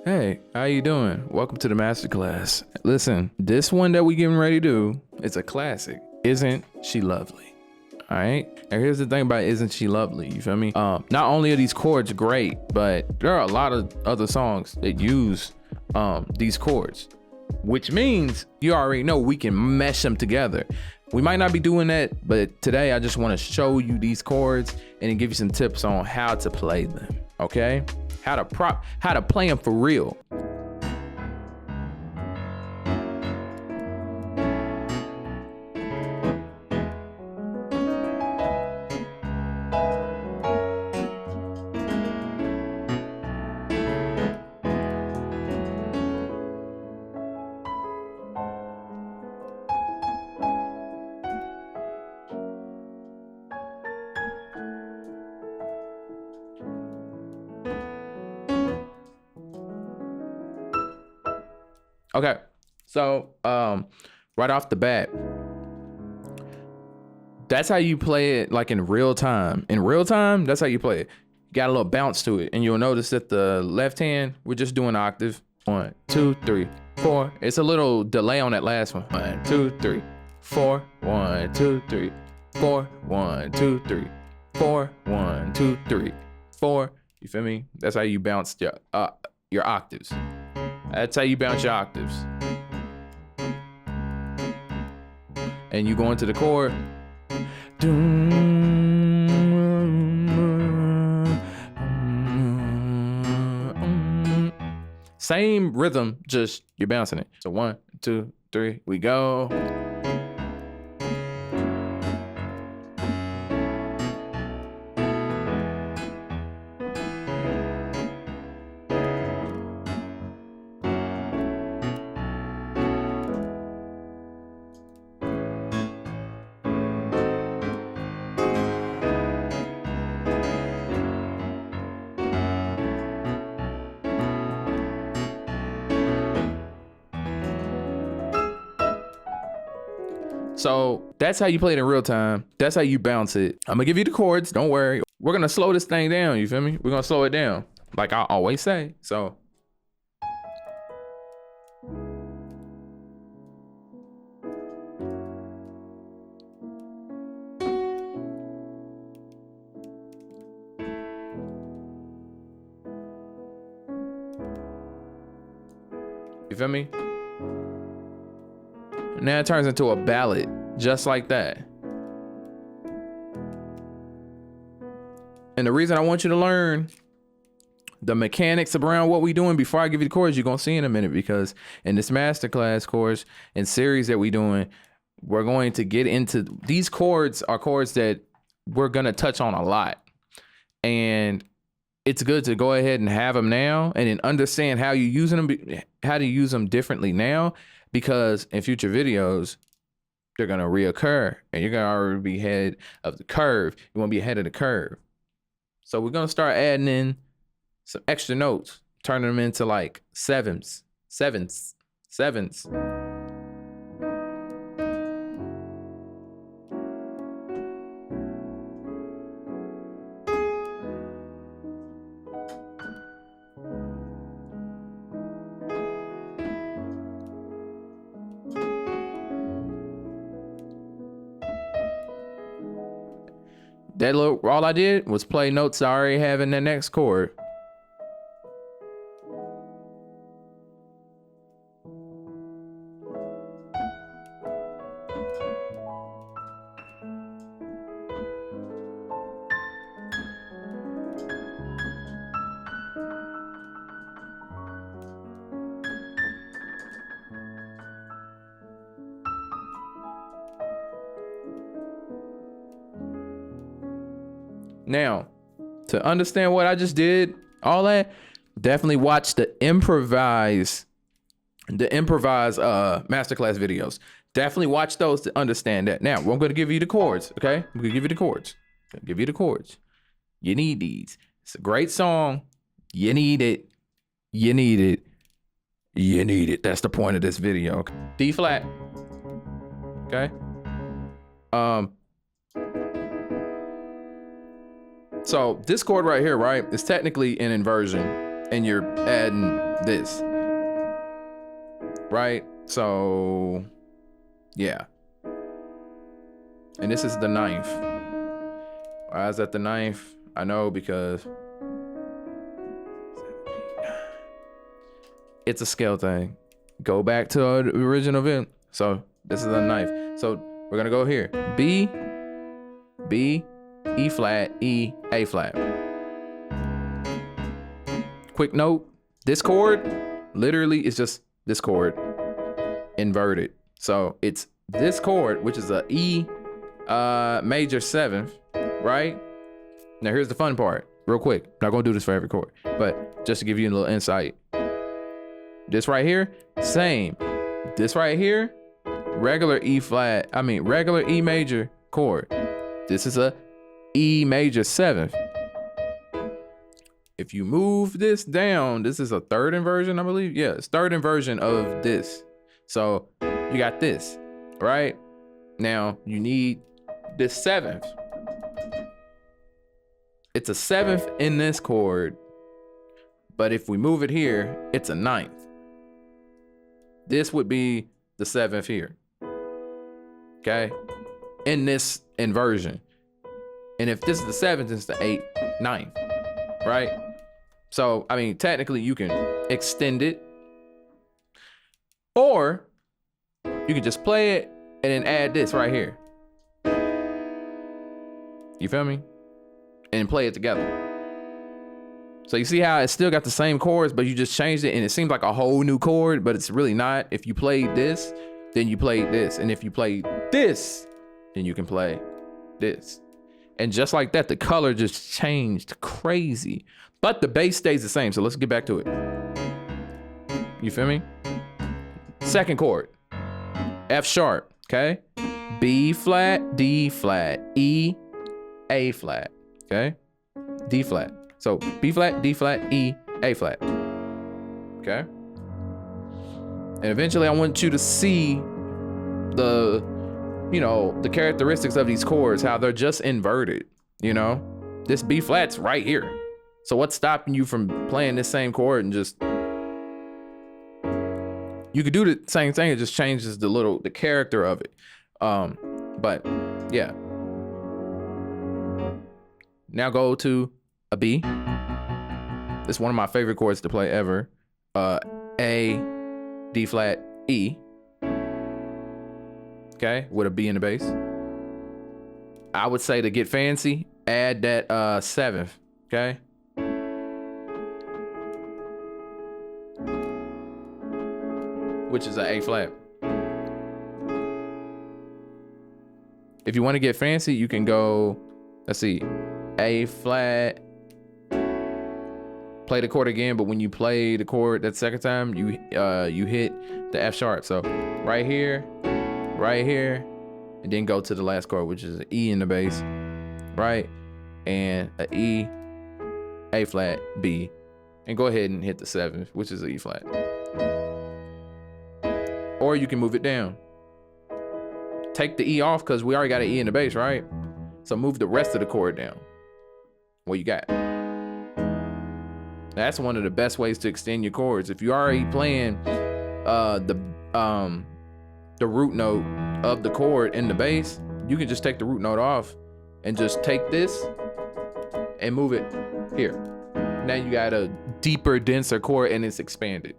Hey, how you doing? Welcome to the Masterclass. Listen, this one that we getting ready to do is a classic. Isn't She Lovely? All right. Now here's the thing about Isn't She Lovely? You feel me? Not only are these chords great, but there are a lot of other songs that use these chords, which means you already know we can mesh them together. We might not be doing that, but today I just want to show you these chords and then give you some tips on how to play them. Okay? How to play them for real. Okay, so right off the bat, that's how you play it, like in real time. In real time, that's how you play it. You got a little bounce to it, and you'll notice that the left hand, we're just doing octave. 1, 2, 3, 4. It's a little delay on that last one. 1, 2, 3, 4. 1, 2, 3, 4. 1, 2, 3, 4. 1, 2, 3, 4. You feel me? That's how you bounce your octaves. That's how you bounce your octaves. And you go into the chord. Same rhythm, just you're bouncing it. So 1, 2, 3, we go. So that's how you play it in real time. That's how you bounce it. I'm gonna give you the chords, don't worry. We're gonna slow this thing down, you feel me? We're gonna slow it down, like I always say, so. You feel me? Now it turns into a ballad, just like that. And the reason I want you to learn the mechanics around what we're doing before I give you the chords, you're gonna see in a minute, because in this masterclass course and series that we're doing, we're going to get into these chords are chords that we're gonna touch on a lot. And it's good to go ahead and have them now and then understand how you're using them, how to use them differently now. Because in future videos, they're gonna reoccur and you're gonna already be ahead of the curve. You wanna be ahead of the curve. So we're gonna start adding in some extra notes, turning them into like sevens. That little, all I did was play notes I already have in the next chord. Now, to understand what I just did, all that, definitely watch the improvise masterclass videos. Definitely watch those to understand that. Now, I'm going to give you the chords, okay? I'm going to give you the chords. You need these. It's a great song. You need it. That's the point of this video. D flat. Okay? So this chord right here, right, is technically an inversion. and you're adding this, right? So yeah, and this is the ninth. Why is that the ninth? I know, because it's a scale thing. Go back to the original video. So this is the ninth. So we're gonna go here. B, E flat, E, A flat. Quick note, this chord literally is just this chord inverted. So it's this chord, which is a E major 7th, right? Now here's the fun part, real quick. I'm not gonna do this for every chord, but just to give you a little insight. This right here, same. This right here, regular regular E major chord. This is a E major 7th. If you move this down, this is a third inversion, I believe. Yeah, it's third inversion of this. So you got this, right? Now you need this 7th. It's a 7th in this chord, but if we move it here, it's a 9th. This would be the 7th here, okay? In this inversion. And if this is the 7th, it's the 8th, 9th, right? So, I mean, technically you can extend it, or you can just play it and then add this right here. You feel me? And play it together. So you see how it still got the same chords, but you just changed it and it seems like a whole new chord, but it's really not. If you played this, then you played this. And if you played this, then you can play this. And just like that, the color just changed crazy. But the bass stays the same, so let's get back to it. You feel me? Second chord, F sharp, okay? B flat, D flat, E, A flat, okay? D flat. So B flat, D flat, E, A flat, okay? And eventually I want you to see the, you know, the characteristics of these chords, how they're just inverted, you know? This B flat's right here. So what's stopping you from playing this same chord and just, you could do the same thing, it just changes the character of it. But yeah. Now go to a B. It's one of my favorite chords to play ever. A, D flat, E. Okay, with a B in the bass. I would say to get fancy, add that 7th, okay? Which is an A flat. If you want to get fancy, you can go, let's see, A flat, play the chord again, but when you play the chord that second time, you hit the F sharp. So right here, and then go to the last chord, which is an E in the bass, right? And a E, A flat, B, and go ahead and hit the 7th, which is an E flat. Or you can move it down. Take the E off because we already got an E in the bass, right? So move the rest of the chord down. What you got? That's one of the best ways to extend your chords. If you're already playing the root note of the chord in the bass, you can just take the root note off and just take this and move it here. Now you got a deeper, denser chord and it's expanded.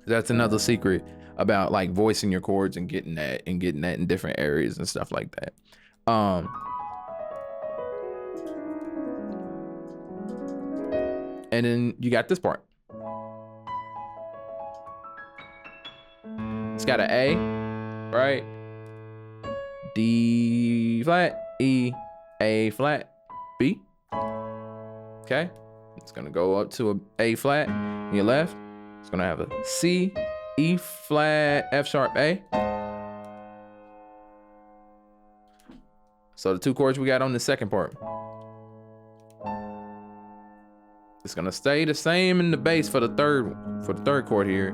That's another secret about like voicing your chords and getting that in different areas and stuff like that. And then you got this part. It's got an A, right? D flat, E, A flat, B. Okay. It's gonna go up to a flat on your left. It's gonna have a C, E flat, F sharp, A. So the two chords we got on the second part. It's gonna stay the same in the bass for the third chord here.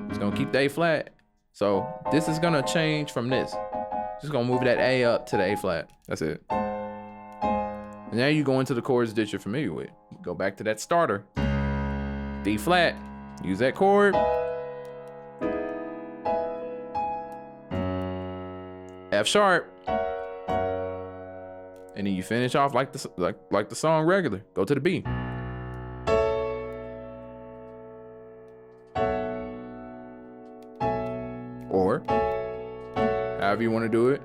It's gonna keep the A flat. So this is gonna change from this. Just gonna move that A up to the A flat. That's it. And now you go into the chords that you're familiar with. Go back to that starter. D flat, use that chord. F sharp. And then you finish off like the song regular. Go to the B. Or however you want to do it.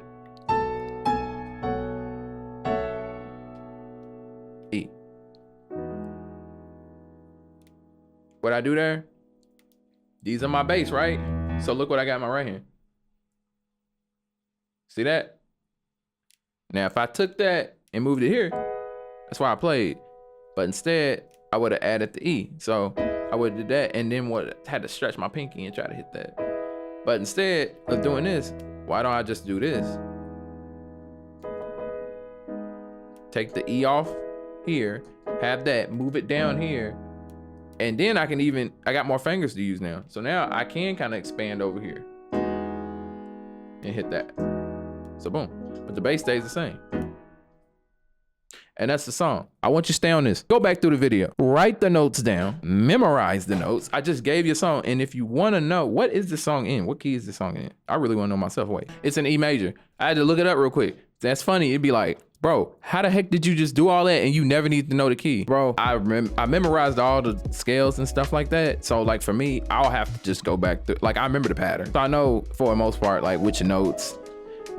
E. What I do there? These are my bass, right? So look what I got in my right hand. See that? Now, if I took that and moved it here, that's why I played. But instead, I would have added the E. So I would have did that and then had to stretch my pinky and try to hit that. But instead of doing this, why don't I just do this? Take the E off here, have that, move it down here. And then I got more fingers to use now. So now I can kind of expand over here and hit that. So boom. But the bass stays the same. And that's the song. I want you to stay on this. Go back through the video. Write the notes down. Memorize the notes. I just gave you a song. And if you want to know, what is the song in? What key is the song in? I really want to know myself. Wait, it's an E major. I had to look it up real quick. That's funny. It'd be like, bro, how the heck did you just do all that and you never need to know the key? Bro, I memorized all the scales and stuff like that. So like for me, I'll have to just go back through. Like I remember the pattern. So I know for the most part, like which notes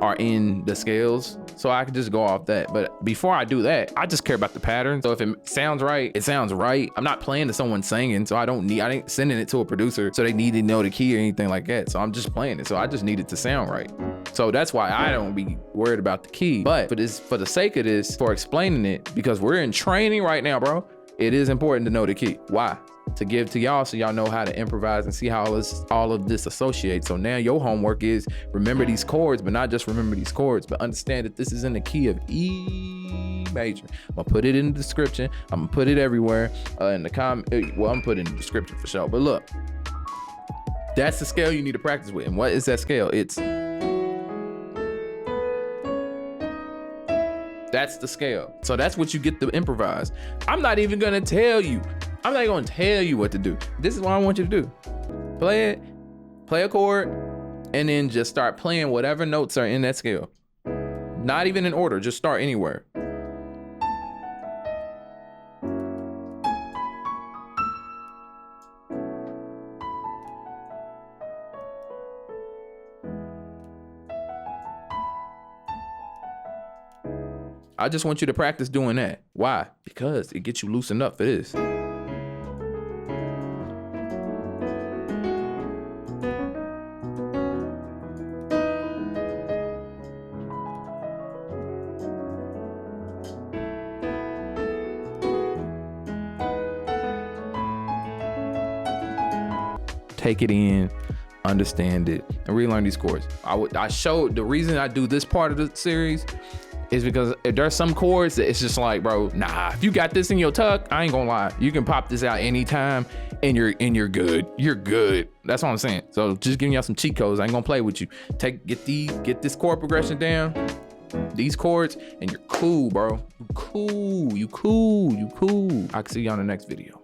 are in the scales, so I can just go off that. But before I do that, I just care about the pattern. So if it sounds right, it sounds right. I'm not playing to someone singing, so I ain't sending it to a producer so they need to know the key or anything like that. So I'm just playing it, so I just need it to sound right. So that's why I don't be worried about the key. But for the sake of this, for explaining it, because we're in training right now, bro, it is important to know the key. Why? To give to y'all so y'all know how to improvise and see how all of this associates. So now your homework is remember these chords, but not just remember these chords, but understand that this is in the key of E major. I'm gonna put it in the description. I'm gonna put it everywhere in the comment. Well, I'm putting in the description for sure. But look, that's the scale you need to practice with. And what is that scale? That's the scale. So that's what you get to improvise. I'm not even gonna tell you. I'm not gonna tell you what to do. This is what I want you to do. Play it, play a chord, and then just start playing whatever notes are in that scale. Not even in order, just start anywhere. I just want you to practice doing that. Why? Because it gets you loosened up for this. Take it in, understand it, and relearn these chords. I showed the reason I do this part of the series is because if there's some chords that it's just like, bro, nah, if you got this in your tuck, I ain't gonna lie, you can pop this out anytime and you're good. You're good. That's what I'm saying. So just giving y'all some cheat codes. I ain't gonna play with you. Get this chord progression down, these chords, and you're cool, bro. You cool. I can see you on the next video.